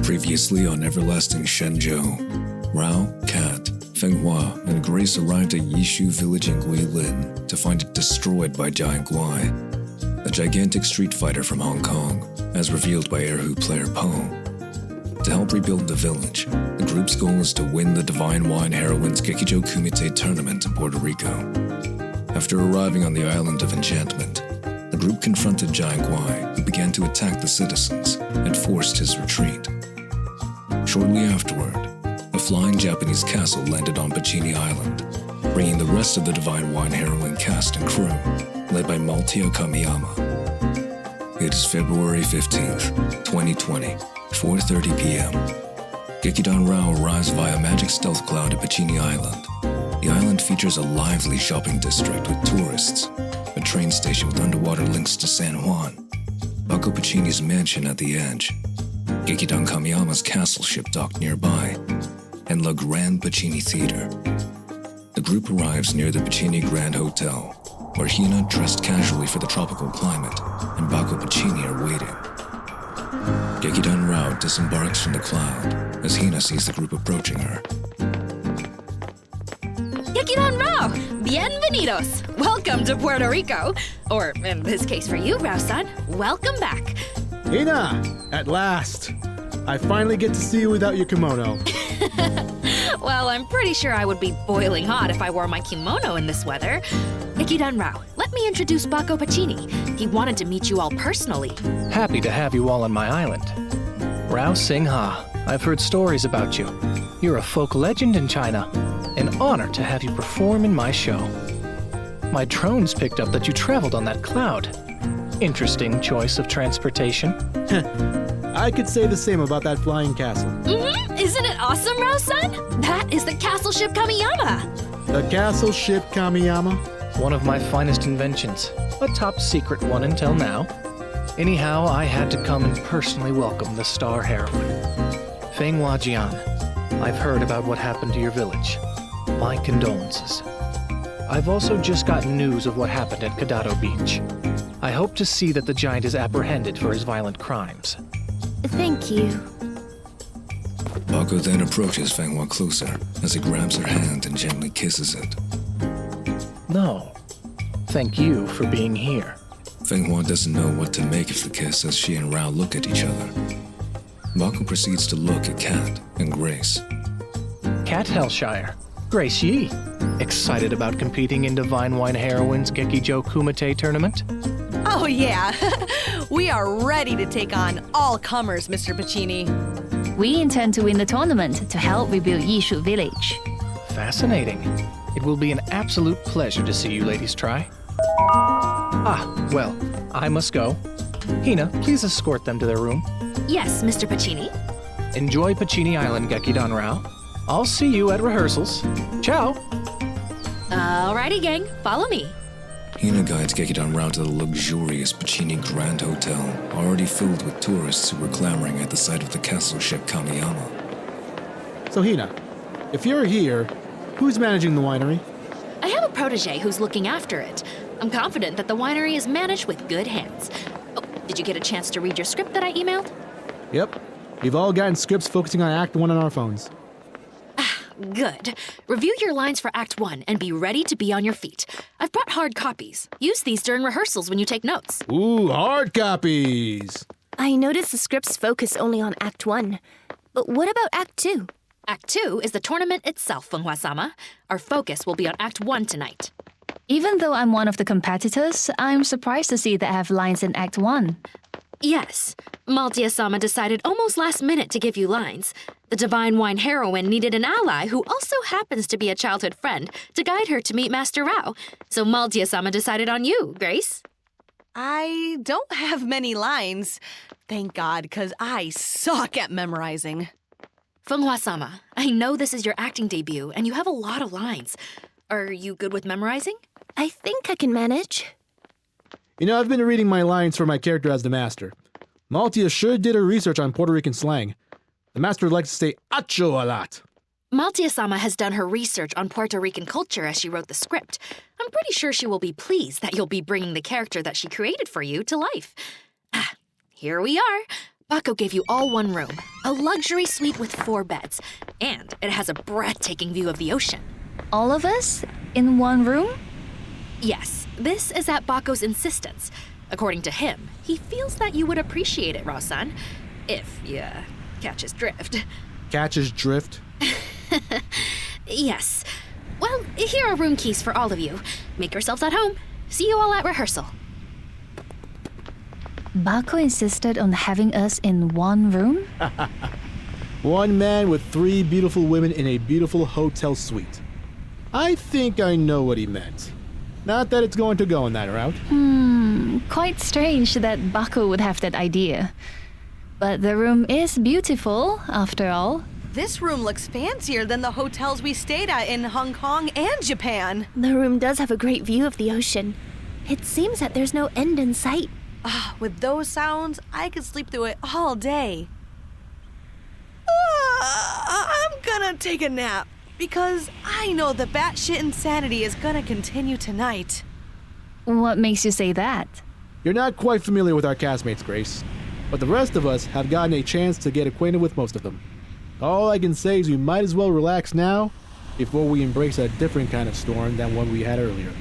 Previously on everlasting Shenjiu, Rao, Kat, Fenghua, and Grace arrived at Yishu village in Guilin to find it destroyed by Jian, a gigantic street fighter from Hong Kong, as revealed by Erhu player Po. To help rebuild the village, the group's goal is to win the Divine Wine Heroine's Gekijo Kumite tournament in Puerto Rico. After arriving on the island of Enchantment, the group confronted Jian, who began to attack the citizens and forced his retreat. Shortly afterward, a flying Japanese castle landed on Pacini Island, bringing the rest of the Divine Wine Heroine cast and crew, led by Maltia Kamiyama. It is February 15th, 2020, 4:30 p.m. Gekidan Rao arrives via magic stealth cloud at Pacini Island. The island features a lively shopping district with tourists, a train station with underwater links to San Juan, Baco Pacini's mansion at the edge, Gekidan Kamiyama's castle ship docked nearby, and La Grande Pacini Theater. The group arrives near the Pacini Grand Hotel, where Hina, dressed casually for the tropical climate, and Baco Pacini are waiting. Gekidan Rao disembarks from the cloud as Hina sees the group approaching her. Gekidan Rao! Bienvenidos! Welcome to Puerto Rico! Or, in this case for you, Rao-san, welcome back! Hina! At last! I finally get to see you without your kimono. Well, I'm pretty sure I would be boiling hot if I wore my kimono in this weather. Gekidan Rao, let me introduce Baco Pacini. He wanted to meet you all personally. Happy to have you all on my island. Rao Singha, I've heard stories about you. You're a folk legend in China. An honor to have you perform in my show. My drones picked up that you traveled on that cloud. Interesting choice of transportation. I could say the same about that flying castle. Isn't it awesome, Rao-san? That is the castle ship Kamiyama. The castle ship Kamiyama? One of my finest inventions. A top secret one until now. Anyhow, I had to come and personally welcome the star heroine. Fenghua Jian, I've heard about what happened to your village. My condolences. I've also just gotten news of what happened at Kadado Beach. I hope to see that the giant is apprehended for his violent crimes. Thank you. Baco then approaches Fenghua closer as he grabs her hand and gently kisses it. No. Thank you for being here. Fenghua doesn't know what to make of the kiss as she and Rao look at each other. Baco proceeds to look at Kat and Grace. Kat Hellshire. Grace Yi. Excited about competing in Divine Wine Heroine's Gekijo Kumite tournament? Oh yeah, we are ready to take on all comers, Mr. Pacini. We intend to win the tournament to help rebuild Yishu village. Fascinating. It will be an absolute pleasure to see you ladies try. Well, I must go. Hina, please escort them to their room. Yes, Mr. Pacini. Enjoy Pacini Island, Gekidan Rao. I'll see you at rehearsals. Ciao! Alrighty, gang, follow me. Hina guides Gekidan Rao to the luxurious Pacini Grand Hotel, already filled with tourists who were clamoring at the sight of the castle ship Kamiyama. So Hina, if you're here, who's managing the winery? I have a protege who's looking after it. I'm confident that the winery is managed with good hands. Oh, did you get a chance to read your script that I emailed? Yep. We've all gotten scripts focusing on Act 1 on our phones. Good. Review your lines for Act 1 and be ready to be on your feet. I've brought hard copies. Use these during rehearsals when you take notes. Ooh, hard copies! I noticed the scripts focus only on Act 1. But what about Act 2? Act 2 is the tournament itself, Fenghua-sama. Our focus will be on Act 1 tonight. Even though I'm one of the competitors, I'm surprised to see that I have lines in Act 1. Yes. Maltia-sama decided almost last minute to give you lines. The Divine Wine Heroine needed an ally who also happens to be a childhood friend to guide her to meet Master Rao. So Maltia-sama decided on you, Grace. I don't have many lines. Thank God, because I suck at memorizing. Fenghua-sama, I know this is your acting debut and you have a lot of lines. Are you good with memorizing? I think I can manage. You know, I've been reading my lines for my character as the master. Maltia sure did her research on Puerto Rican slang. The master likes to say acho a lot. Maltia-sama has done her research on Puerto Rican culture as she wrote the script. I'm pretty sure she will be pleased that you'll be bringing the character that she created for you to life. Here we are. Bako gave you all one room, a luxury suite with 4 beds, and it has a breathtaking view of the ocean. All of us in one room? Yes, this is at Bako's insistence. According to him, he feels that you would appreciate it, Rao-san, if you catch his drift. Catch his drift? Yes. Well, here are room keys for all of you. Make yourselves at home. See you all at rehearsal. Bako insisted on having us in one room? One man with 3 beautiful women in a beautiful hotel suite. I think I know what he meant. Not that it's going to go in that route. Quite strange that Bako would have that idea. But the room is beautiful, after all. This room looks fancier than the hotels we stayed at in Hong Kong and Japan. The room does have a great view of the ocean. It seems that there's no end in sight. With those sounds, I could sleep through it all day. I'm gonna take a nap because I know the batshit insanity is gonna continue tonight. What makes you say that? You're not quite familiar with our castmates, Grace, but the rest of us have gotten a chance to get acquainted with most of them. All I can say is we might as well relax now before we embrace a different kind of storm than one we had earlier.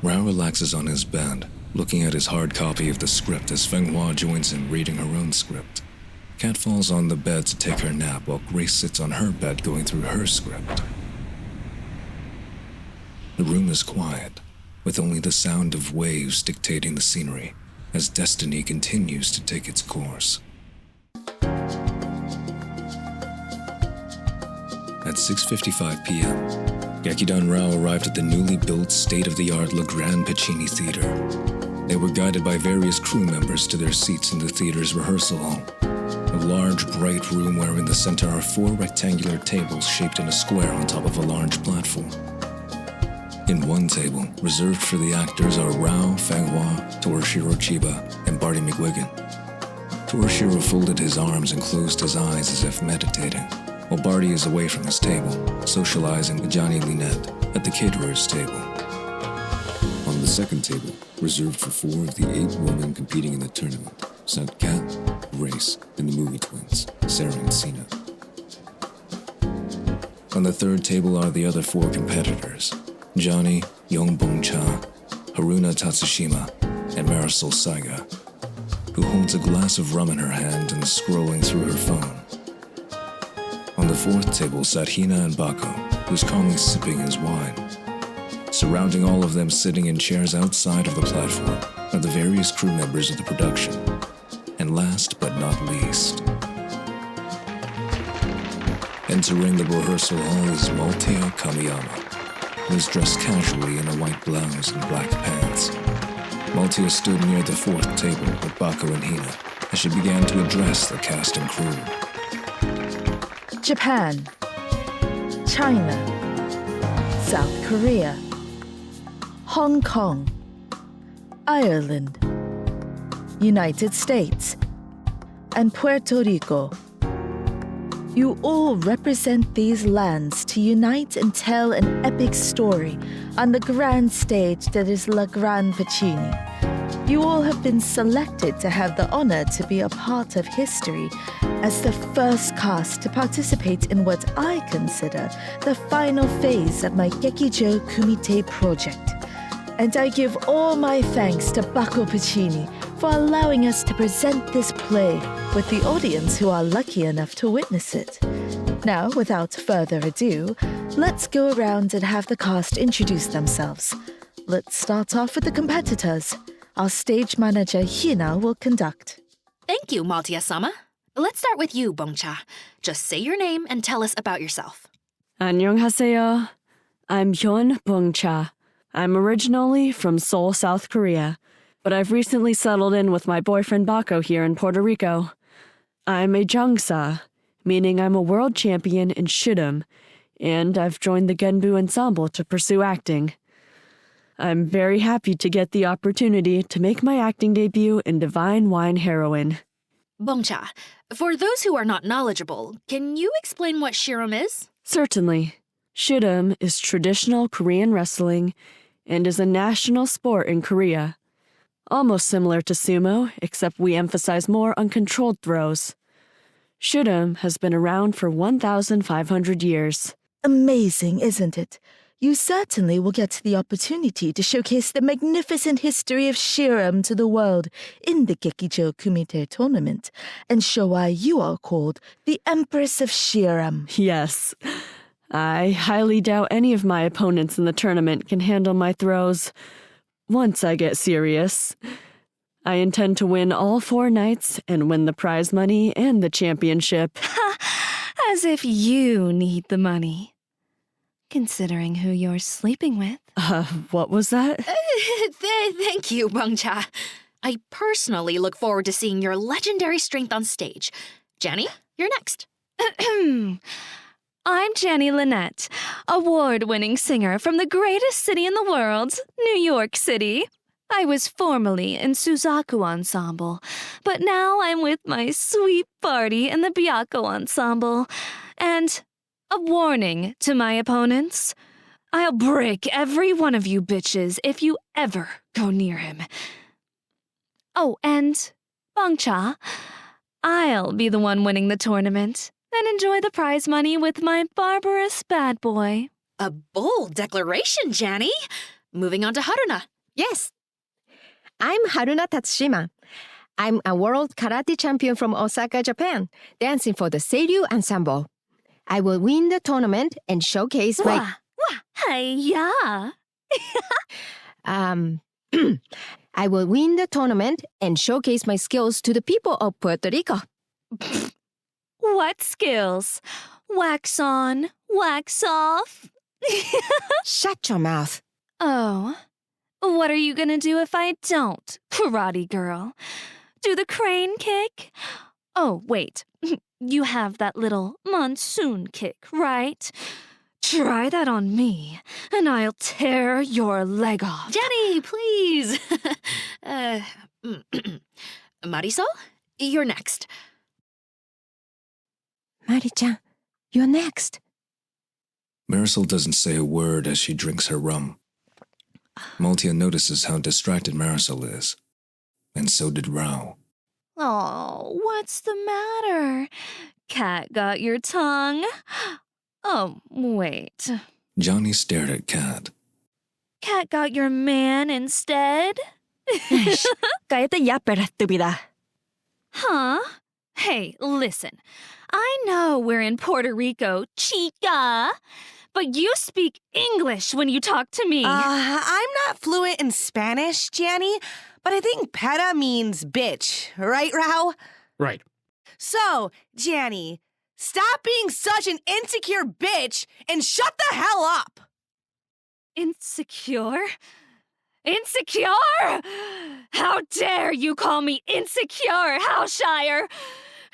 Rao relaxes on his bed, looking at his hard copy of the script as Fenghua joins him reading her own script. Kat falls on the bed to take her nap while Grace sits on her bed going through her script. The room is quiet, with only the sound of waves dictating the scenery as destiny continues to take its course. At 6:55 p.m., Gekijo and Rao arrived at the newly built state-of-the-art Le Grand Piccini Theater. They were guided by various crew members to their seats in the theater's rehearsal hall, a large, bright room where in the center are 4 rectangular tables shaped in a square on top of a large platform. In one table, reserved for the actors, are Rao, Fenghua, Torashiro, Chiba, and Barty McGuigan. Torashiro folded his arms and closed his eyes as if meditating, while Barty is away from his table, socializing with Janni at the caterer's table. On the second table, reserved for 4 of the 8 women competing in the tournament, sat Kat, Grace, and the movie twins, Sarah and Sina. On the third table are the other 4 competitors, Janni, Bong-cha, Haruna Tatsushima, and Marisol Saiga, who holds a glass of rum in her hand and is scrolling through her phone. On the fourth table sat Hina and Bako, who's calmly sipping his wine. Surrounding all of them sitting in chairs outside of the platform are the various crew members of the production. And last but not least, entering the rehearsal hall is Maltia Kamiyama, who is dressed casually in a white blouse and black pants. Maltia stood near the fourth table with Bako and Hina as she began to address the cast and crew. Japan, China, South Korea, Hong Kong, Ireland, United States, and Puerto Rico. You all represent these lands to unite and tell an epic story on the grand stage that is Le Grand Piccini. You all have been selected to have the honor to be a part of history as the first cast to participate in what I consider the final phase of my Gekijo Kumite project. And I give all my thanks to Bako Piccini for allowing us to present this play with the audience who are lucky enough to witness it. Now, without further ado, let's go around and have the cast introduce themselves. Let's start off with the competitors. Our stage manager, Hina, will conduct. Thank you, Maltia-sama. Let's start with you, Bong-cha. Just say your name and tell us about yourself. 안녕하세요. I'm Hyun Bong-cha. I'm originally from Seoul, South Korea, but I've recently settled in with my boyfriend Bako here in Puerto Rico. I'm a jangsa, meaning I'm a world champion in shudum, and I've joined the Genbu ensemble to pursue acting. I'm very happy to get the opportunity to make my acting debut in Divine Wine Heroine. Bong-cha, for those who are not knowledgeable, can you explain what shudum is? Certainly. Shudum is traditional Korean wrestling and is a national sport in Korea. Almost similar to sumo, except we emphasize more on controlled throws. Shurem has been around for 1,500 years. Amazing, isn't it? You certainly will get the opportunity to showcase the magnificent history of Shurem to the world in the Gekijo Kumite tournament and show why you are called the Empress of Shurem. Yes. I highly doubt any of my opponents in the tournament can handle my throws once I get serious. I intend to win all 4 nights and win the prize money and the championship. As if you need the money. Considering who you're sleeping with. What was that? Thank you, Bong-cha. I personally look forward to seeing your legendary strength on stage. Janni, you're next. I'm Janni Lynette, award-winning singer from the greatest city in the world, New York City. I was formerly in Suzaku Ensemble, but now I'm with my sweet Barty in the Byako Ensemble. And a warning to my opponents. I'll break every one of you bitches if you ever go near him. Oh, and Bong-cha, I'll be the one winning the tournament and enjoy the prize money with my barbarous bad boy. A bold declaration, Janni. Moving on to Haruna. Yes. I'm Haruna Tatsushima. I'm a world karate champion from Osaka, Japan, dancing for the Seiryū Ensemble. I will win the tournament and showcase my... Hi-ya. I will win the tournament and showcase my skills to the people of Puerto Rico. What skills? Wax on, wax off? Shut your mouth. Oh. What are you gonna do if I don't, karate girl? Do the crane kick? Oh, wait. You have that little monsoon kick, right? Try that on me, and I'll tear your leg off. Janni, please. Marisol, you're next. Mari-chan, you're next. Marisol doesn't say a word as she drinks her rum. Maltia notices how distracted Marisol is, and so did Rao. Oh, what's the matter? Cat got your tongue? Oh, wait. Johnny stared at Cat. Cat got your man instead? Cállate ya, perra estúpida. Huh? Hey, listen. I know we're in Puerto Rico, chica, but you speak English when you talk to me. I'm not fluent in Spanish, Janni, but I think peta means bitch, right, Rao? Right. So, Janni, stop being such an insecure bitch and shut the hell up! Insecure? Insecure? How dare you call me insecure, Hellshire?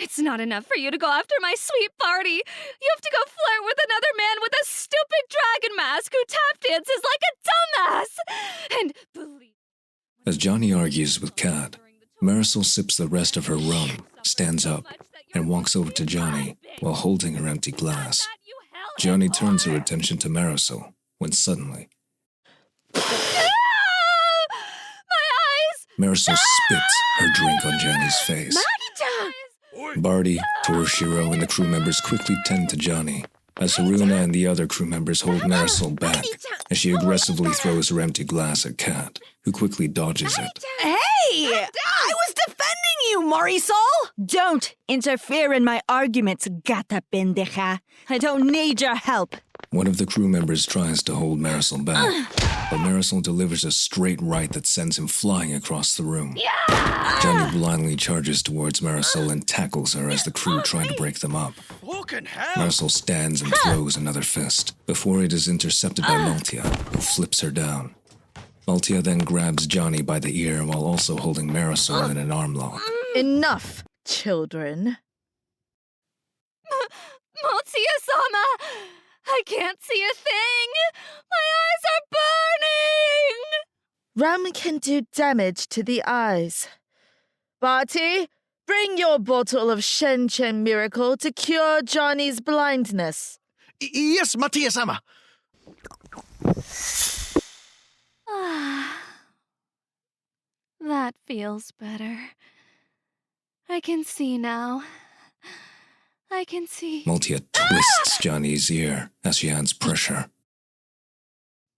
It's not enough for you to go after my sweet Barty. You have to go flirt with another man with a stupid dragon mask who tap dances like a dumbass. And believe... As Johnny argues with Kat, Marisol sips the rest of her rum, stands up, and walks over to Johnny while holding her empty glass. Johnny turns her attention to Marisol when suddenly... My eyes! Marisol spits her drink on Johnny's face. Barty, Torashiro, and the crew members quickly tend to Johnny, as Haruna and the other crew members hold Marisol back as she aggressively throws her empty glass at Kat, who quickly dodges it. Hey! I was defending you, Marisol! Don't interfere in my arguments, gata pendeja. I don't need your help. One of the crew members tries to hold Marisol back, but Marisol delivers a straight right that sends him flying across the room. Johnny blindly charges towards Marisol and tackles her as the crew try to break them up. Marisol stands and throws another fist, before it is intercepted by Maltia, who flips her down. Maltia then grabs Johnny by the ear while also holding Marisol in an arm lock. Enough, children. Maltia-sama! I can't see a thing! My eyes are burning! Rum can do damage to the eyes. Barty, bring your bottle of Shenjiu miracle to cure Johnny's blindness. Yes, Matia-sama. That feels better. I can see now. I can see. Maltia twists Johnny's ear as she adds pressure.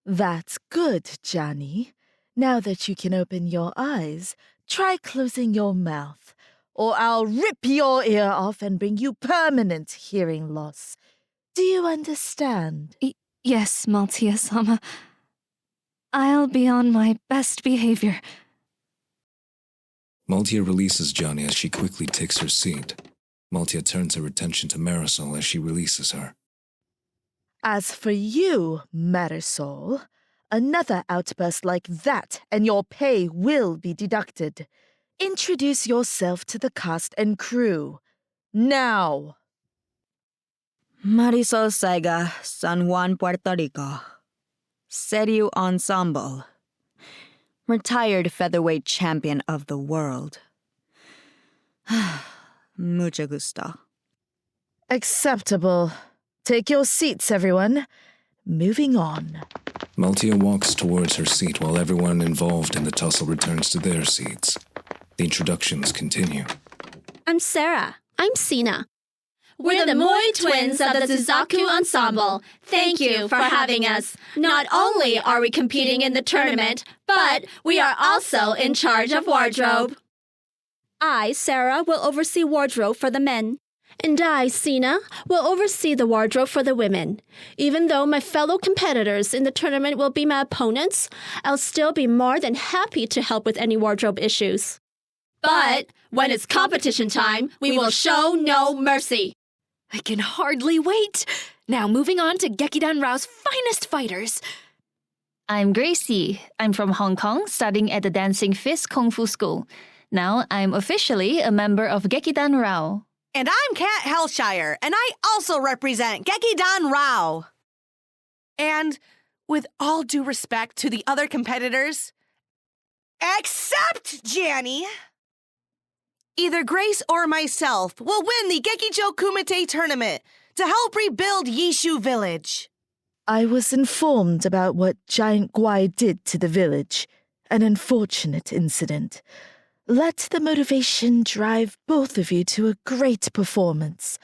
That's good, Janni. Now that you can open your eyes, try closing your mouth, or I'll rip your ear off and bring you permanent hearing loss. Do you understand? Yes, Maltia-sama. I'll be on my best behavior. Maltia releases Johnny as she quickly takes her seat. Maltia turns her attention to Marisol as she releases her. As for you, Marisol, another outburst like that and your pay will be deducted. Introduce yourself to the cast and crew. Now! Marisol Saiga, San Juan, Puerto Rico. Seiyu Ensemble. Retired featherweight champion of the world. Mucho gusto. Acceptable. Take your seats, everyone. Moving on. Maltia walks towards her seat while everyone involved in the tussle returns to their seats. The introductions continue. I'm Sarah. I'm Singha. We're the Moi twins of the Suzaku Ensemble. Thank you for having us. Not only are we competing in the tournament, but we are also in charge of wardrobe. I, Sarah, will oversee wardrobe for the men. And I, Singha, will oversee the wardrobe for the women. Even though my fellow competitors in the tournament will be my opponents, I'll still be more than happy to help with any wardrobe issues. But when it's competition time, we will show no mercy. I can hardly wait. Now moving on to Gekidan Rao's finest fighters. I'm Gracie. I'm from Hong Kong, studying at the Dancing Fist Kung Fu School. Now I'm officially a member of Gekidan Rao. And I'm Kat Hellshire, and I also represent Gekidan Rao. And with all due respect to the other competitors, except Janni, either Grace or myself will win the Gekijo Kumite tournament to help rebuild Yishu Village. I was informed about what Giant Guai did to the village. An unfortunate incident. Let the motivation drive both of you to a great performance.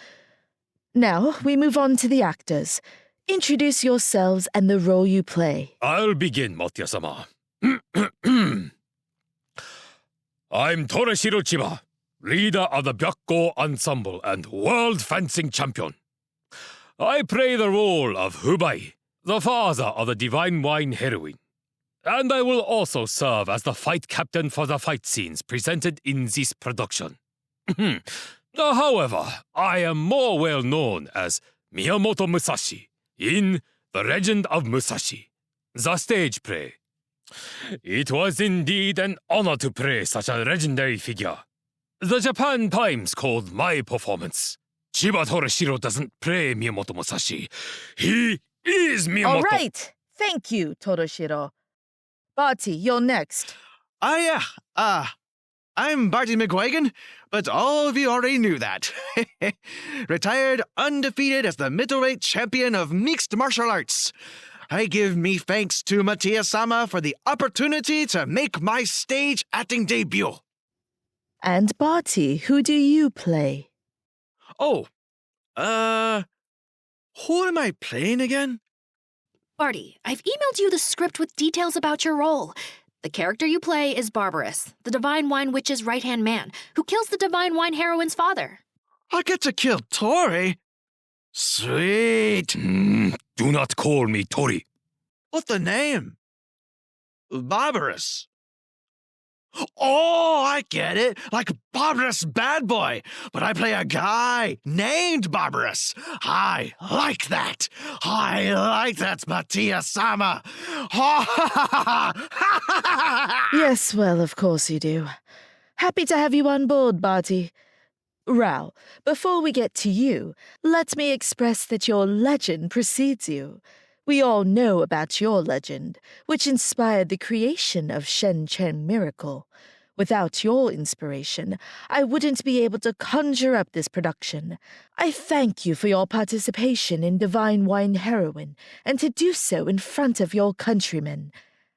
Now, we move on to the actors. Introduce yourselves and the role you play. I'll begin, Maltia-sama. I'm Torashiro Chiba, leader of the Byakko Ensemble and world fencing champion. I play the role of Hubai, the father of the Divine Wine Heroine. And I will also serve as the fight captain for the fight scenes presented in this production. However, I am more well known as Miyamoto Musashi in The Legend of Musashi, the stage play. It was indeed an honor to play such a legendary figure. The Japan Times called my performance, Chiba Torashiro doesn't play Miyamoto Musashi. He is Miyamoto. All right. Thank you, Torashiro. Barty, you're next. I'm Barty McGuigan, but all of you already knew that. Retired undefeated as the middleweight champion of mixed martial arts. I give me thanks to Maltia-sama for the opportunity to make my stage acting debut. And Barty, who do you play? Who am I playing again? Barty, I've emailed you the script with details about your role. The character you play is Barbarous, the Divine Wine Witch's right-hand man, who kills the Divine Wine Heroine's father. I get to kill Tori? Sweet. Do not call me Tori. What's the name? Barbarous. Oh, I get it. Like Barbarous Bad Boy. But I play a guy named Barbarous. I like that. I like that, Maltia-sama. Yes, well, of course you do. Happy to have you on board, Barty. Rao, before we get to you, let me express that your legend precedes you. We all know about your legend, which inspired the creation of Shen Miracle. Without your inspiration, I wouldn't be able to conjure up this production. I thank you for your participation in Divine Wine Heroine, and to do so in front of your countrymen.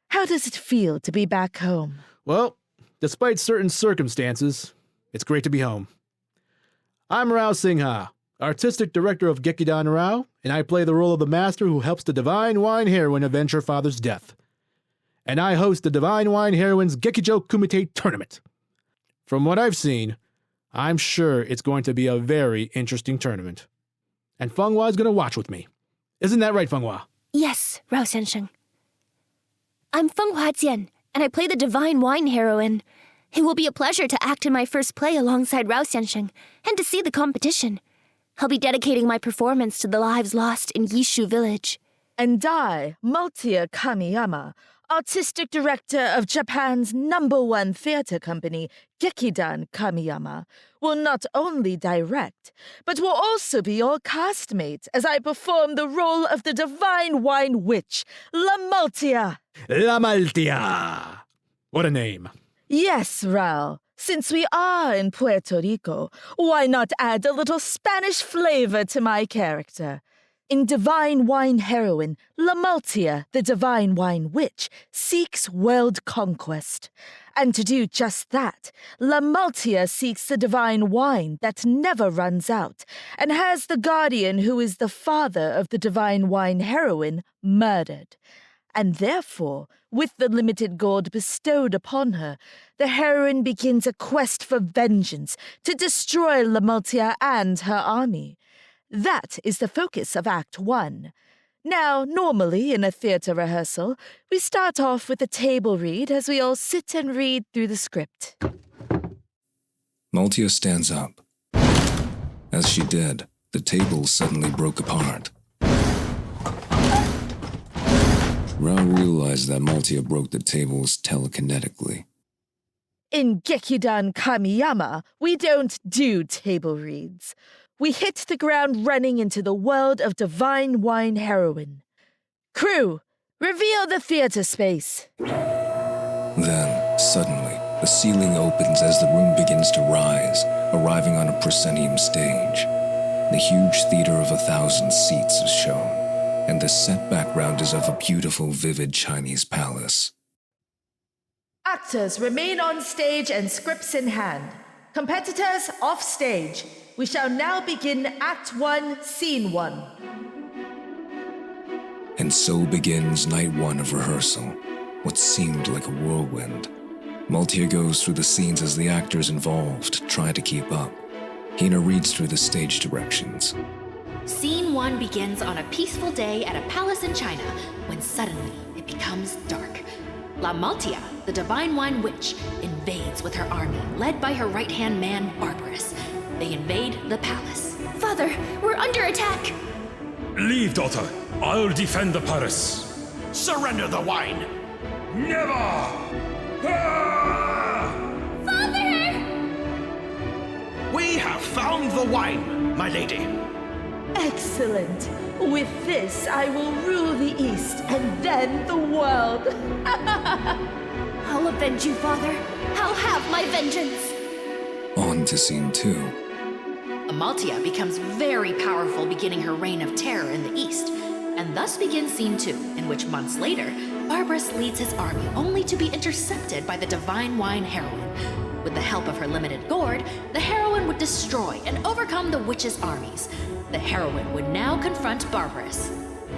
How does it feel to be back home? Well, Despite certain circumstances, it's great to be home. I'm Rao Singha, artistic director of Gekidan Rao, and I play the role of the master who helps the Divine Wine Heroine avenge her father's death. And I host the Divine Wine Heroine's Gekijo Kumite tournament. From what I've seen, I'm sure it's going to be a very interesting tournament. And Fenghua is going to watch with me. Isn't that right, Fenghua? Yes, Rao Sensheng. I'm Fenghua Jian, and I play the Divine Wine Heroine. It will be a pleasure to act in my first play alongside Rao Sensheng, and to see the competition. I'll be dedicating my performance to the lives lost in Yishu village. And I, Maltia Kamiyama, artistic director of Japan's #1 theater company, Gekidan Kamiyama, will not only direct, but will also be your castmate as I perform the role of the Divine Wine Witch, La Maltia. La Maltia! What a name. Yes, Rao. Since we are in Puerto Rico, why not add a little Spanish flavor to my character? In Divine Wine Heroine, La Maltia, the Divine Wine Witch, seeks world conquest. And to do just that, La Maltia seeks the divine wine that never runs out, and has the guardian who is the father of the Divine Wine Heroine murdered. And therefore, with the limited gold bestowed upon her, the heroine begins a quest for vengeance to destroy La Maltia and her army. That is the focus of Act 1. Now, normally in a theater rehearsal, we start off with a table read as we all sit and read through the script. Maltia stands up. As she did, the table suddenly broke apart. Rao realized that Maltia broke the tables telekinetically. In Gekidan Kamiyama, we don't do table reads. We hit the ground running into the world of Divine Wine Heroine. Crew, reveal the theater space. Then, suddenly, the ceiling opens as the room begins to rise, arriving on a proscenium stage. The huge theater of 1,000 seats is shown, and the set background is of a beautiful, vivid Chinese palace. Actors remain on stage and scripts in hand. Competitors off stage. We shall now begin Act 1, Scene 1. And so begins night 1 of rehearsal, what seemed like a whirlwind. Maltia goes through the scenes as the actors involved try to keep up. Hina reads through the stage directions. Scene 1 begins on a peaceful day at a palace in China, when suddenly it becomes dark. La Maltia, the Divine Wine Witch, invades with her army, led by her right-hand man, Barbarous. They invade the palace. Father, we're under attack! Leave, daughter. I'll defend the palace. Surrender the wine! Never! Father! We have found the wine, my lady. Excellent. With this, I will rule the East and then the world. I'll avenge you, Father. I'll have my vengeance. On to Scene 2. Maltia becomes very powerful, beginning her reign of terror in the east, and thus begins Scene 2, in which months later, Barbarous leads his army only to be intercepted by the Divine Wine Heroine. With the help of her limited gourd, the heroine would destroy and overcome the witch's armies. The heroine would now confront Barbarous.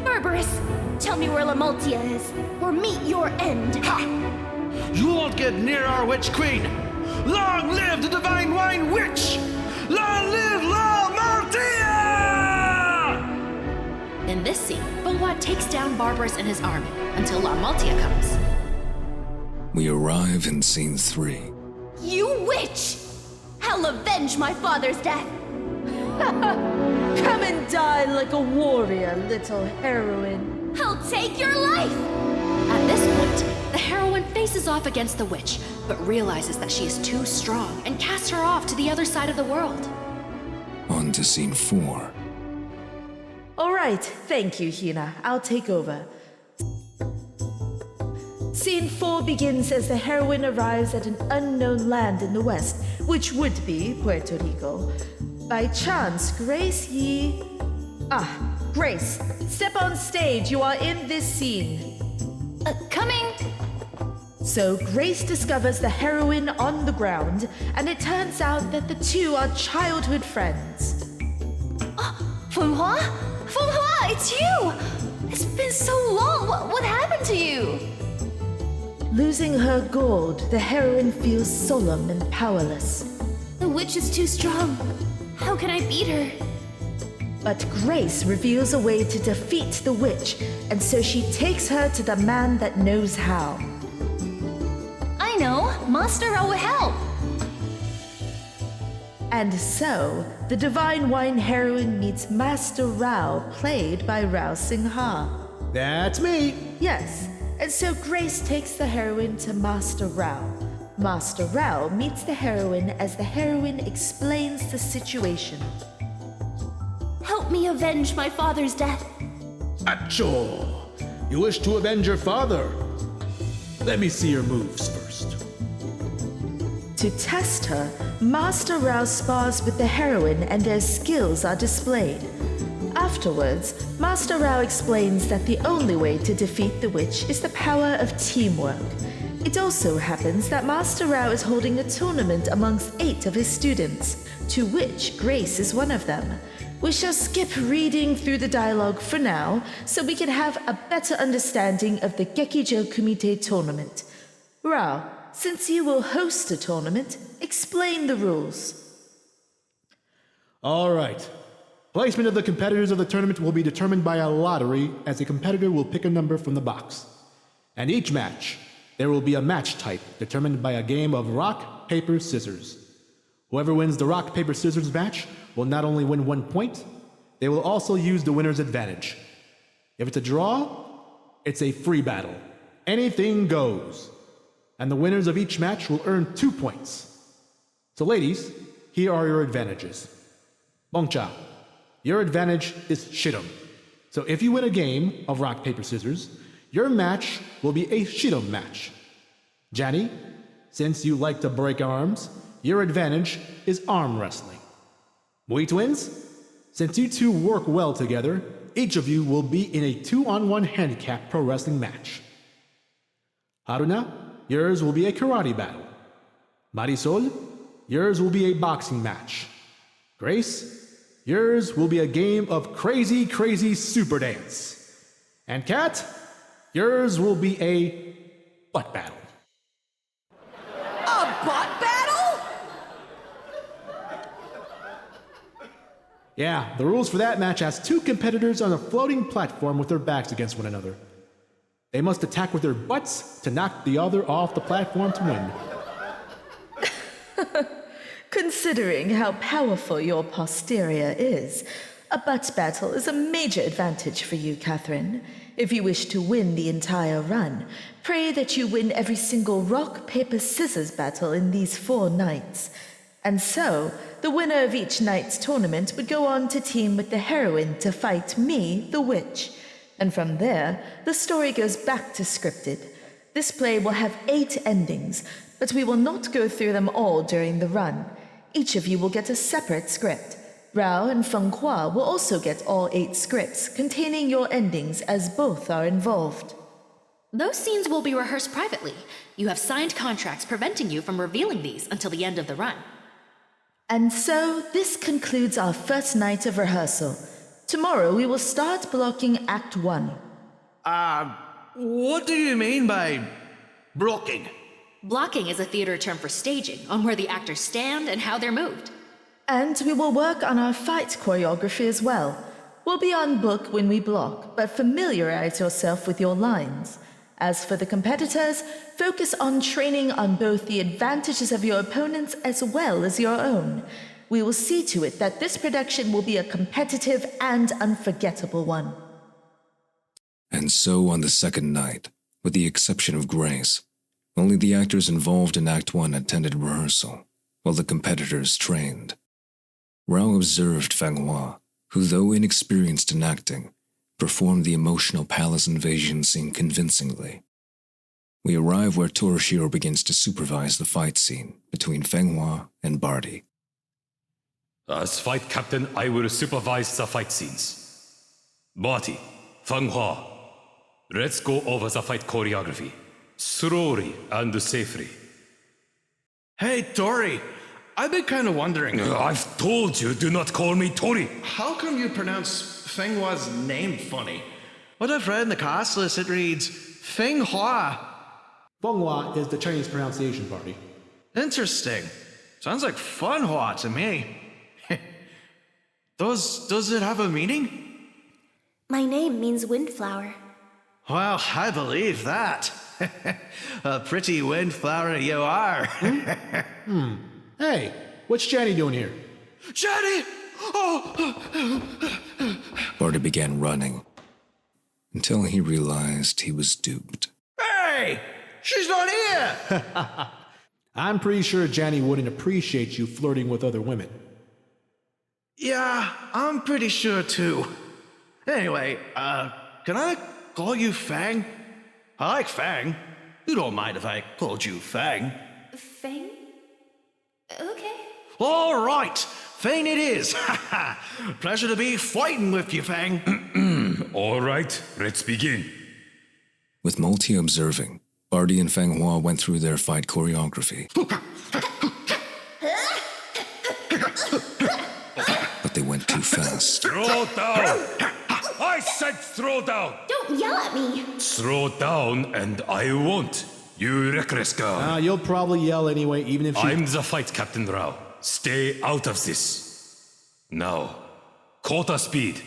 Barbarous, tell me where La Maltia is, or meet your end. Ha! You won't get near our witch queen! Long live the Divine Wine Witch! Long live La Maltia! In this scene, Fenghua takes down Barbarous and his army until La Maltia comes. We arrive in Scene 3. You witch! I'll avenge my father's death! Come and die like a warrior, little heroine. I'll take your life! At this point, the heroine faces off against the witch, but realizes that she is too strong and casts her off to the other side of the world. On to Scene 4. All right, thank you, Hina. I'll take over. Scene 4 begins as the heroine arrives at an unknown land in the west, which would be Puerto Rico. By chance, Grace Grace, step on stage. You are in this scene. Coming! So Grace discovers the heroine on the ground, and it turns out that the two are childhood friends. Fenghua? Fenghua, it's you! It's been so long. What happened to you? Losing her gourd, the heroine feels solemn and powerless. The witch is too strong. How can I beat her? But Grace reveals a way to defeat the witch, and so she takes her to the man that knows how. I know. Master Rao will help. And so, the Divine Wine Heroine meets Master Rao, played by Rao Singha. That's me! Yes, and so Grace takes the heroine to Master Rao. Master Rao meets the heroine as the heroine explains the situation. Help me avenge my father's death. Acho! You wish to avenge your father? Let me see your moves first. To test her, Master Rao spars with the heroine and their skills are displayed. Afterwards, Master Rao explains that the only way to defeat the witch is the power of teamwork. It also happens that Master Rao is holding a tournament amongst 8 of his students, to which Grace is one of them. We shall skip reading through the dialogue for now, so we can have a better understanding of the Gekijo Kumite tournament. Rao, since you will host a tournament, explain the rules. All right. Placement of the competitors of the tournament will be determined by a lottery, as a competitor will pick a number from the box. And each match, there will be a match type determined by a game of rock, paper, scissors. Whoever wins the rock, paper, scissors match will not only win 1 point, they will also use the winner's advantage. If it's a draw, it's a free battle. Anything goes. And the winners of each match will earn 2 points. So ladies, here are your advantages. Bong-cha, your advantage is Shidum. So if you win a game of rock, paper, scissors, your match will be a Shidum match. Janni, since you like to break arms, your advantage is arm wrestling. Mui twins, since you two work well together, each of you will be in a 2-on-1 handicap pro wrestling match. Haruna, yours will be a karate battle. Marisol, yours will be a boxing match. Grace, yours will be a game of crazy, crazy super dance. And Kat, yours will be a butt battle. A butt battle? Yeah, the rules for that match has 2 competitors on a floating platform with their backs against one another. They must attack with their butts to knock the other off the platform to win. Considering how powerful your posterior is, a butt battle is a major advantage for you, Catherine. If you wish to win the entire run, pray that you win every single rock, paper, scissors battle in these 4 nights. And so, the winner of each night's tournament would go on to team with the heroine to fight me, the witch. And from there, the story goes back to scripted. This play will have 8 endings, but we will not go through them all during the run. Each of you will get a separate script. Rao and Fenghua will also get all 8 scripts containing your endings, as both are involved. Those scenes will be rehearsed privately. You have signed contracts preventing you from revealing these until the end of the run. And so, this concludes our first night of rehearsal. Tomorrow we will start blocking Act 1. What do you mean by blocking? Blocking is a theater term for staging, on where the actors stand and how they're moved. And we will work on our fight choreography as well. We'll be on book when we block, but familiarize yourself with your lines. As for the competitors, focus on training on both the advantages of your opponents as well as your own. We will see to it that this production will be a competitive and unforgettable one. And so on the second night, with the exception of Grace, only the actors involved in Act 1 attended rehearsal, while the competitors trained. Rao observed Fenghua, who, though inexperienced in acting, performed the emotional palace invasion scene convincingly. We arrive where Torashiro begins to supervise the fight scene between Fenghua and Barty. As fight captain, I will supervise the fight scenes. Barty, Fenghua, let's go over the fight choreography. slowly and safely. Hey, Tori, I've been kind of wondering. I've told you, do not call me Tori. How come you pronounce Fenghua's name funny? What I've read in the cast list, it reads Fenghua. Fenghua is the Chinese pronunciation, Barty. Interesting. Sounds like Funhua to me. Does it have a meaning? My name means windflower. Well, I believe that. A pretty windflower you are. Hey, what's Janni doing here? Janni! Oh! Barty began running until he realized he was duped. Hey! She's not here! I'm pretty sure Janni wouldn't appreciate you flirting with other women. Yeah, I'm pretty sure too. Anyway, can I call you Fang? I like Fang. You don't mind if I called you Fang? Fang? Okay. All right, Fang it is. Pleasure to be fighting with you, Fang. All right, let's begin. With Maltia observing, Barty and Fenghua went through their fight choreography. But they went too fast. Throw down! I said throw down! Don't yell at me! Throw down and I won't. You reckless girl. You'll probably yell anyway, even if I'm the fight captain, Rao. Stay out of this. Now, quarter speed.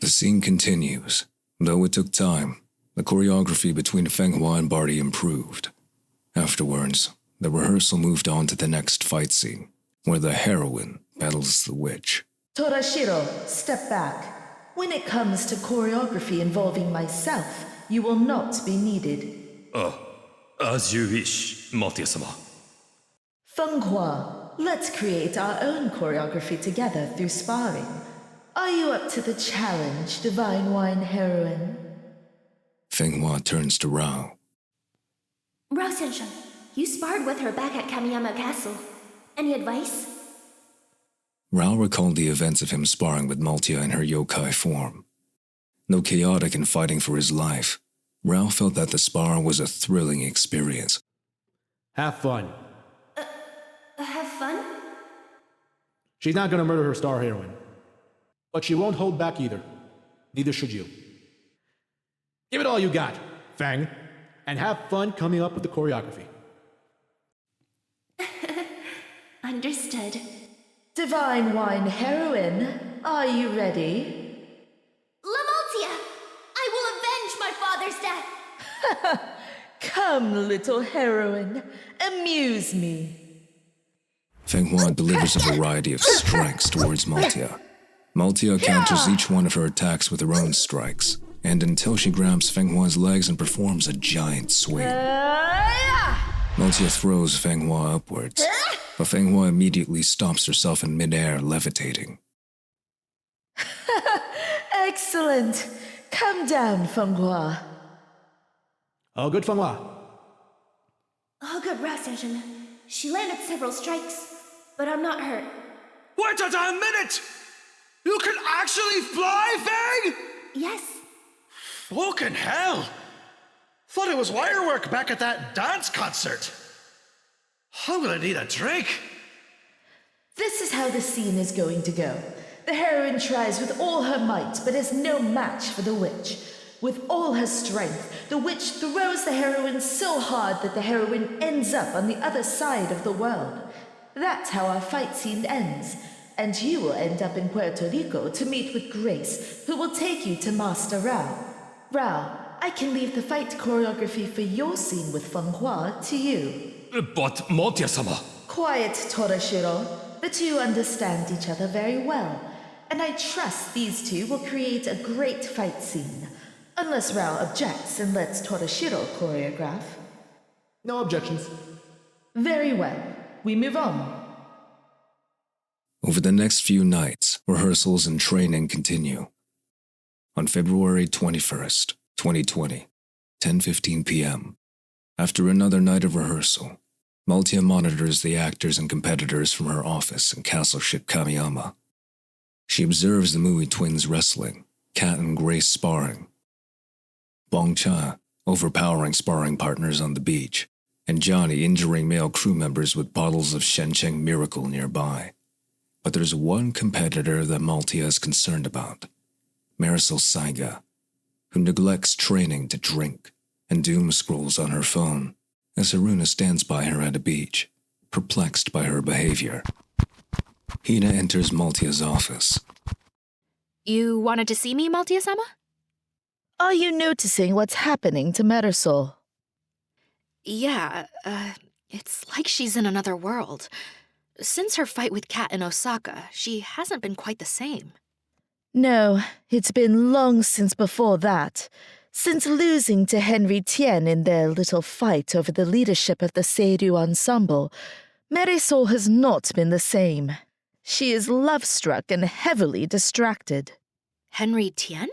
The scene continues. Though it took time, the choreography between Fenghua and Barty improved. Afterwards, the rehearsal moved on to the next fight scene, where the heroine battles the witch. Torashiro, step back. When it comes to choreography involving myself, you will not be needed. As you wish, Maltia-sama. Fenghua, let's create our own choreography together through sparring. Are you up to the challenge, Divine Wine Heroine? Fenghua turns to Rao. Rao Senshin, you sparred with her back at Kamiyama Castle. Any advice? Rao recalled the events of him sparring with Maltia in her yokai form. Though chaotic and fighting for his life, Rao felt that the spar was a thrilling experience. Have fun. Have fun? She's not gonna murder her star heroine. But she won't hold back either. Neither should you. Give it all you got, Fang, and have fun coming up with the choreography. Understood. Divine Wine Heroine, are you ready? La Maltia! I will avenge my father's death! Come, little heroine, amuse me. Fenghua delivers a variety of strikes towards Maltia. Maltia counters each one of her attacks with her own strikes, and until she grabs Fenghua's legs and performs a giant swing. Maltia throws Fenghua upwards, but Fenghua immediately stops herself in midair, levitating. Excellent. Come down, Fenghua. Oh, good, Fenghua. Oh, good, Rao Senshin. She landed several strikes, but I'm not hurt. Wait a damn minute! You can actually fly, Fang? Yes. Fucking hell! Thought it was wirework back at that dance concert. I'm gonna need a drink. This is how the scene is going to go. The heroine tries with all her might, but is no match for the witch. With all her strength, the witch throws the heroine so hard that the heroine ends up on the other side of the world. That's how our fight scene ends. And you will end up in Puerto Rico to meet with Grace, who will take you to Master Rao. Rao, I can leave the fight choreography for your scene with Fenghua to you. But Maltia-sama... Quiet, Torashiro. The two understand each other very well, and I trust these two will create a great fight scene. Unless Rao objects and lets Torashiro choreograph. No objections. Very well. We move on. Over the next few nights, rehearsals and training continue. On February 21st, 2020, 10:15 p.m., after another night of rehearsal, Maltia monitors the actors and competitors from her office in castle ship Kamiyama. She observes the Mui twins wrestling, Kat and Grace sparring. Bong-cha, overpowering sparring partners on the beach, and Janni injuring male crew members with bottles of Shenjiu Miracle nearby. But there's one competitor that Maltia is concerned about, Marisol Singha, who neglects training to drink and doom scrolls on her phone as Haruna stands by her at a beach, perplexed by her behavior. Hina enters Maltia's office. You wanted to see me, Maltia-sama? Are you noticing what's happening to Marisol? Yeah, it's like she's in another world. Since her fight with Kat in Osaka, she hasn't been quite the same. No, it's been long since before that. Since losing to Henry Tian in their little fight over the leadership of the Seiru ensemble, Marisol has not been the same. She is love-struck and heavily distracted. Henry Tian?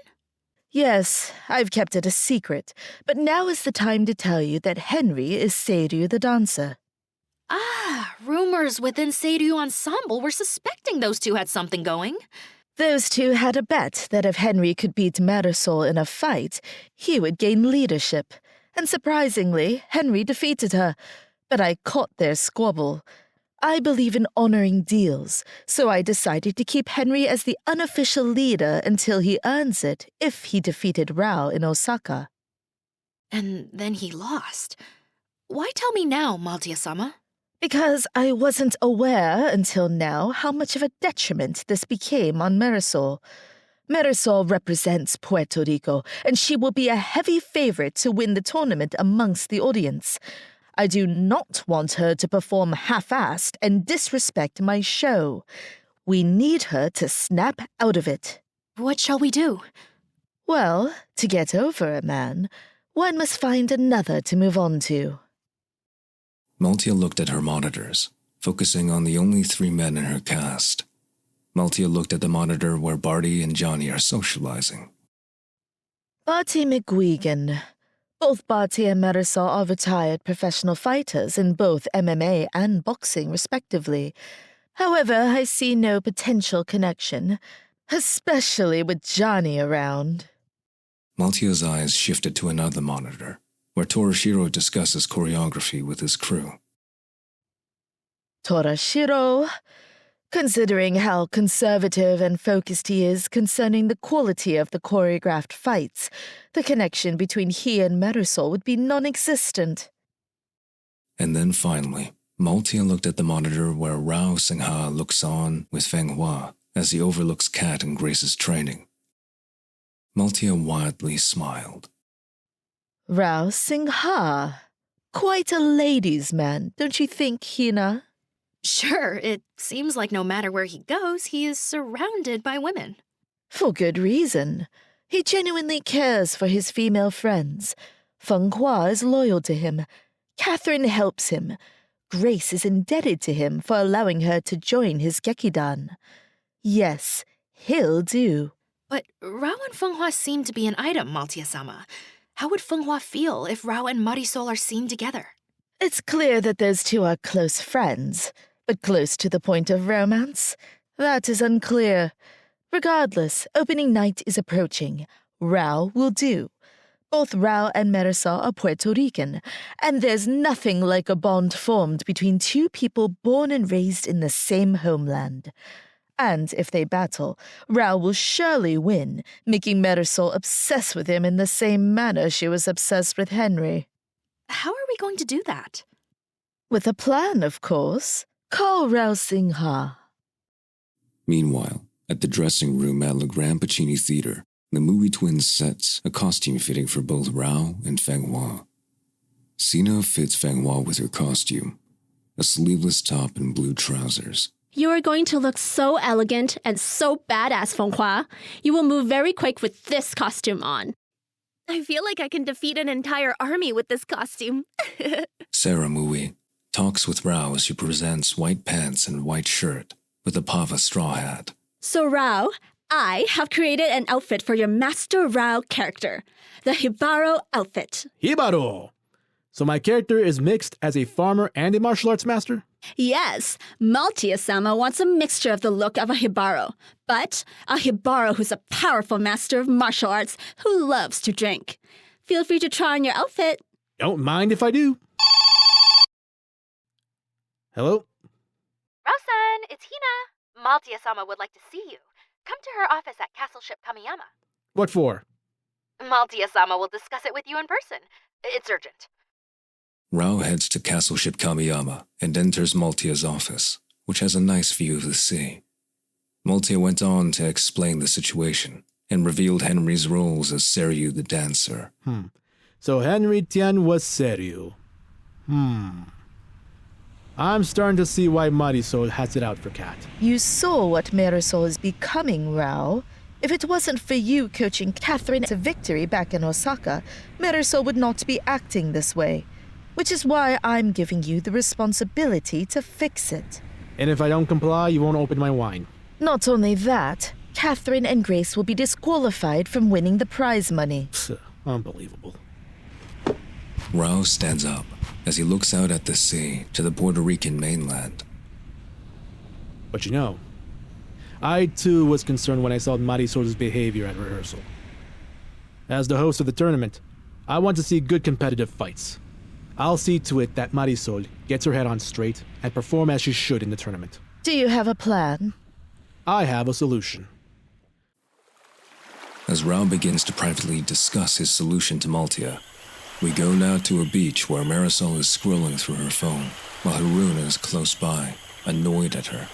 Yes, I've kept it a secret, but now is the time to tell you that Henry is Seiru the dancer. Ah, rumors within Seiru Ensemble were suspecting those two had something going. Those two had a bet that if Henry could beat Marisol in a fight, he would gain leadership. And surprisingly, Henry defeated her. But I caught their squabble. I believe in honoring deals, so I decided to keep Henry as the unofficial leader until he earns it if he defeated Rao in Osaka. And then he lost. Why tell me now, Maltia-sama? Because I wasn't aware until now how much of a detriment this became on Marisol. Marisol represents Puerto Rico, and she will be a heavy favorite to win the tournament amongst the audience. I do not want her to perform half-assed and disrespect my show. We need her to snap out of it. What shall we do? Well, to get over a man, one must find another to move on to. Maltia looked at her monitors, focusing on the only 3 men in her cast. Maltia looked at the monitor where Barty and Janni are socializing. Barty McGuigan. Both Barty and Marisol are retired professional fighters in both MMA and boxing, respectively. However, I see no potential connection, especially with Janni around. Maltia's eyes shifted to another monitor, where Torashiro discusses choreography with his crew. Torashiro, considering how conservative and focused he is concerning the quality of the choreographed fights, the connection between he and Marisol would be non-existent. And then finally, Maltia looked at the monitor where Rao Singha looks on with Fenghua as he overlooks Kat and Grace's training. Maltia wildly smiled. Rao Singha. Quite a ladies' man, don't you think, Hina? Sure, it seems like no matter where he goes, he is surrounded by women. For good reason. He genuinely cares for his female friends. Fenghua is loyal to him. Catherine helps him. Grace is indebted to him for allowing her to join his Gekidan. Yes, he'll do. But Rao and Fenghua seem to be an item, Maltia-sama. How would Fenghua feel if Rao and Marisol are seen together? It's clear that those two are close friends, but close to the point of romance? That is unclear. Regardless, opening night is approaching. Rao will do. Both Rao and Marisol are Puerto Rican, and there's nothing like a bond formed between two people born and raised in the same homeland. And if they battle, Rao will surely win, making Marisol obsessed with him in the same manner she was obsessed with Henry. How are we going to do that? With a plan, of course. Call Rao Singha. Meanwhile, at the dressing room at Le Grand Puccini Theater, the movie twins sets a costume fitting for both Rao and Fenghua. Sina fits Fenghua with her costume, a sleeveless top and blue trousers. You are going to look so elegant and so badass, Fenghua. You will move very quick with this costume on. I feel like I can defeat an entire army with this costume. Sarah Mui talks with Rao as she presents white pants and white shirt with a pava straw hat. So Rao, I have created an outfit for your Master Rao character, the Hibaro outfit. Hibaro! So my character is mixed as a farmer and a martial arts master? Yes, Maltia-sama wants a mixture of the look of a Hibaro, but a Hibaro who's a powerful master of martial arts who loves to drink. Feel free to try on your outfit. Don't mind if I do. Hello? Rao-san, it's Hina. Maltia-sama would like to see you. Come to her office at Castle Ship Kamiyama. What for? Maltia-sama will discuss it with you in person. It's urgent. Rao heads to Castle Ship Kamiyama and enters Maltia's office, which has a nice view of the sea. Maltia went on to explain the situation and revealed Henry's roles as Seiyu the dancer. So Henry Tian was Seiyu. I'm starting to see why Marisol has it out for Cat. You saw what Marisol is becoming, Rao. If it wasn't for you coaching Catherine to victory back in Osaka, Marisol would not be acting this way. Which is why I'm giving you the responsibility to fix it. And if I don't comply, you won't open my wine. Not only that, Catherine and Grace will be disqualified from winning the prize money. Unbelievable. Rao stands up as he looks out at the sea to the Puerto Rican mainland. But you know, I too was concerned when I saw Marisol's behavior at rehearsal. As the host of the tournament, I want to see good competitive fights. I'll see to it that Marisol gets her head on straight and perform as she should in the tournament. Do you have a plan? I have a solution. As Rao begins to privately discuss his solution to Maltia, we go now to a beach where Marisol is scrolling through her phone, while Haruna is close by, annoyed at her.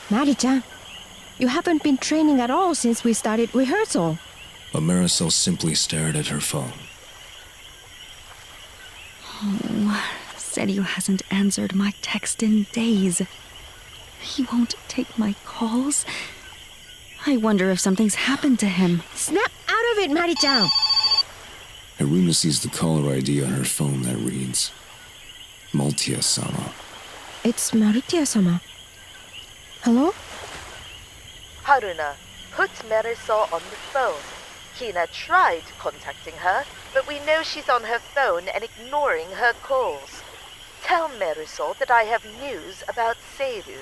Mari-chan, you haven't been training at all since we started rehearsal. But Marisol simply stared at her phone. Oh, Seiyu hasn't answered my text in days. He won't take my calls. I wonder if something's happened to him. Snap out of it, Mari-chan! Haruna sees the caller ID on her phone that reads, Maltia-sama. It's Maltia-sama. Hello? Haruna, put Marisol on the phone. Hina tried contacting her, but we know she's on her phone and ignoring her calls. Tell Marisol that I have news about Seiyu.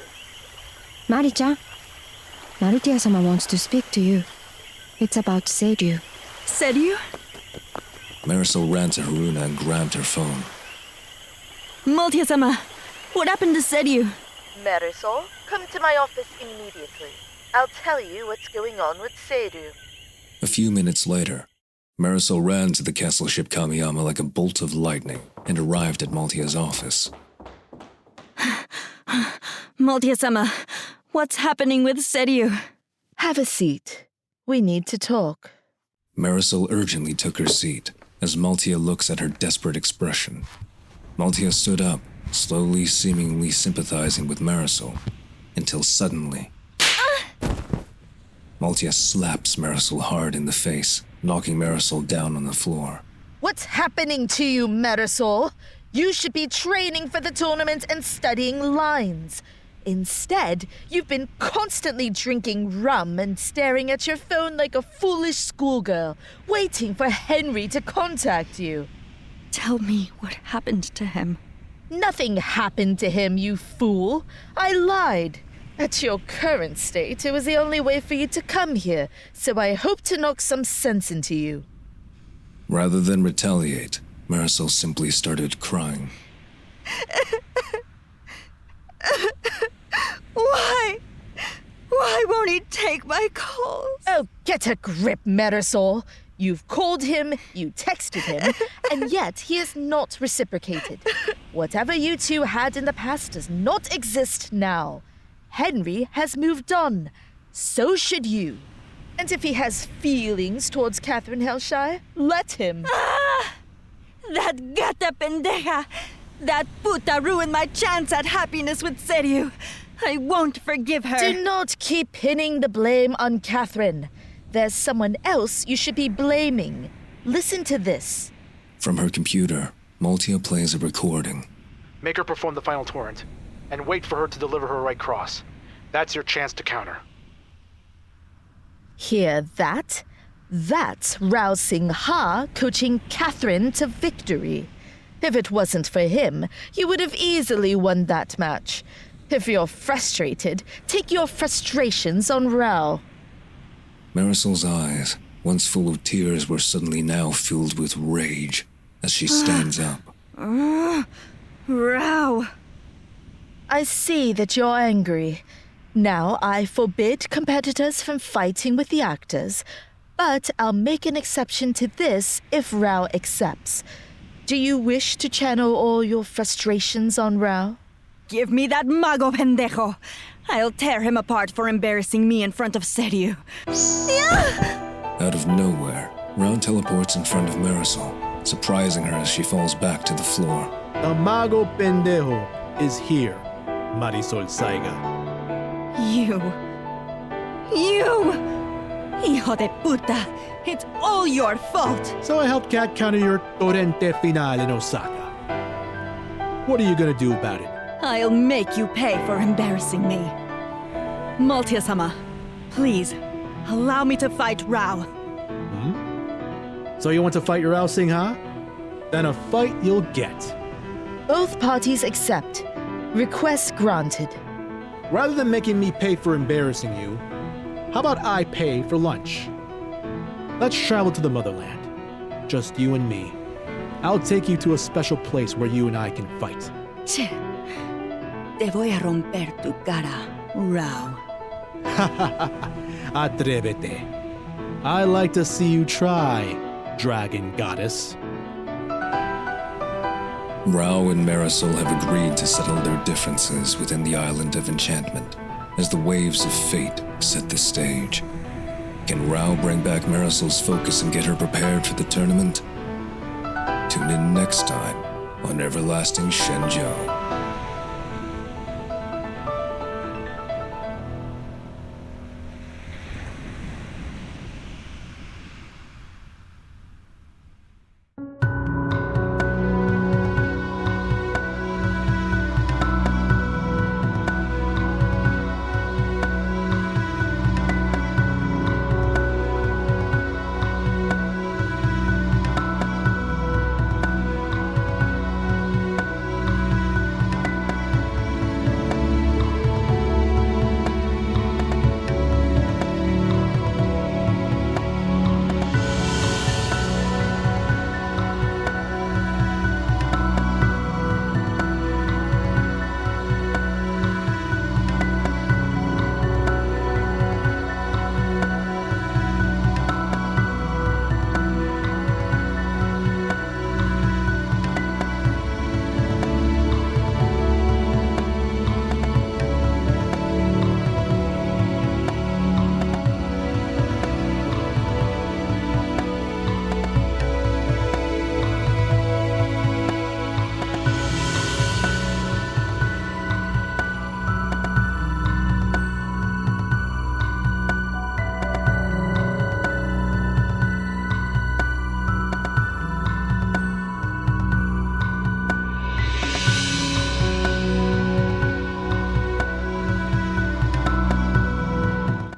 Mari-chan, Maltia-sama wants to speak to you. It's about Seiyu. Seiyu? Marisol ran to Haruna and grabbed her phone. Maltia-sama, what happened to Seiyu? Marisol, come to my office immediately. I'll tell you what's going on with Seiyu. A few minutes later, Marisol ran to the castle ship Kamiyama like a bolt of lightning and arrived at Maltia's office. Maltia-sama, what's happening with Seiyu? Have a seat. We need to talk. Marisol urgently took her seat as Maltia looks at her desperate expression. Maltia stood up, slowly, seemingly sympathizing with Marisol, until suddenly... Maltia slaps Marisol hard in the face, knocking Marisol down on the floor. What's happening to you, Marisol? You should be training for the tournament and studying lines. Instead, you've been constantly drinking rum and staring at your phone like a foolish schoolgirl, waiting for Henry to contact you. Tell me what happened to him. Nothing happened to him, you fool. I lied. At your current state, it was the only way for you to come here, so I hope to knock some sense into you. Rather than retaliate, Marisol simply started crying. Why won't he take my calls? Oh, get a grip, Marisol. You've called him, you texted him, and yet he has not reciprocated. Whatever you two had in the past does not exist now. Henry has moved on. So should you. And if he has feelings towards Catherine Hellshire, let him. That gata pendeja! That puta ruined my chance at happiness with Seiyu. I won't forgive her. Do not keep pinning the blame on Catherine. There's someone else you should be blaming. Listen to this. From her computer, Maltia plays a recording. Make her perform the final torrent, and wait for her to deliver her right cross. That's your chance to counter. Hear that? That's Rao Singha coaching Catherine to victory. If it wasn't for him, you would have easily won that match. If you're frustrated, take your frustrations on Rao. Marisol's eyes once full of tears, were suddenly now filled with rage as she stands up. Rao! I see that you're angry. Now I forbid competitors from fighting with the actors, but I'll make an exception to this if Rao accepts. Do you wish to channel all your frustrations on Rao? Give me that mago pendejo. I'll tear him apart for embarrassing me in front of Seiyu. Out of nowhere, Rao teleports in front of Marisol, surprising her as she falls back to the floor. The Mago Pendejo is here, Marisol Saiga. You! Hijo de puta! It's all your fault! So I helped Cat counter your Torrente Final in Osaka. What are you gonna do about it? I'll make you pay for embarrassing me. Maltia-sama, please, allow me to fight Rao. So you want to fight Rao Singha? Then a fight you'll get. Both parties accept. Request granted. Rather than making me pay for embarrassing you, how about I pay for lunch? Let's travel to the motherland. Just you and me. I'll take you to a special place where you and I can fight. Che, te voy a romper tu cara, Rao. Atrévete. I like to see you try, dragon goddess. Rao and Marisol have agreed to settle their differences within the Island of Enchantment, as the waves of fate set the stage. Can Rao bring back Marisol's focus and get her prepared for the tournament? Tune in next time on Everlasting Shenjiu.